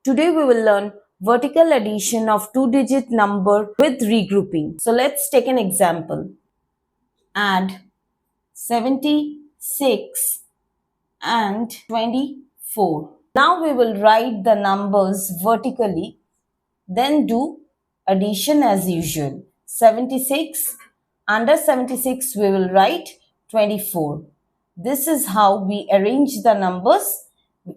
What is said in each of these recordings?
Today we will learn vertical addition of two-digit number with regrouping. So let's take an example. Add 76 and 24. Now we will write the numbers vertically, then do addition as usual. 76, under 76 we will write 24. This is how we arrange the numbers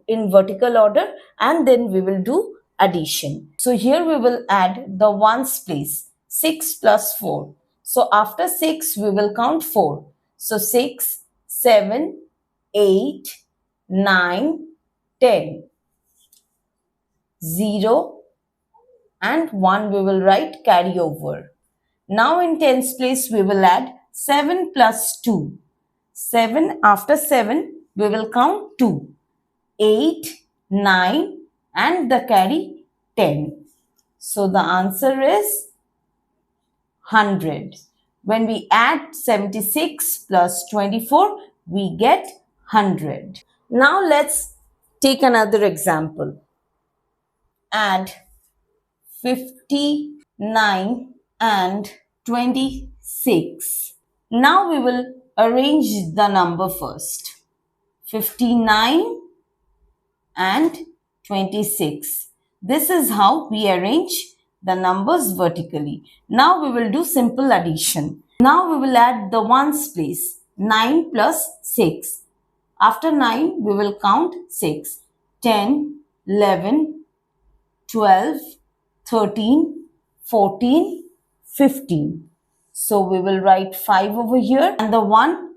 in vertical order, and then we will do addition. So here we will add the ones place, 6 plus 4. So after 6 we will count 4. So 6, 7, 8, 9, 10. 0 and 1 we will write carry over. Now in tens place we will add 7 plus 2. 7, after 7 we will count 2. 8, 9 and the carry 10. So the answer is 100. When we add 76 plus 24, we get 100. Now let's take another example. Add 59 and 26. Now we will arrange the number first. 59 and 26. This is how we arrange the numbers vertically. Now we will do simple addition. Now we will add the ones place. 9 plus 6. After 9 we will count 6. 10, 11, 12, 13, 14, 15. So we will write 5 over here, and the 1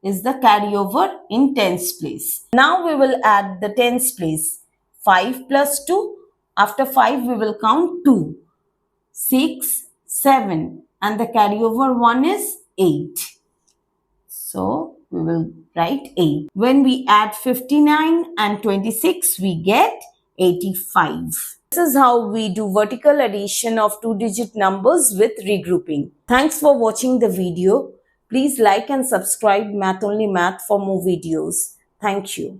is the carryover in tens place. Now we will add the tens place. 5 plus 2. After 5 we will count 2. 6, 7 and the carryover 1 is 8. So we will write 8. When we add 59 and 26 we get 85. This is how we do vertical addition of two-digit numbers with regrouping. Thanks for watching the video. Please like and subscribe Math Only Math for more videos. Thank you.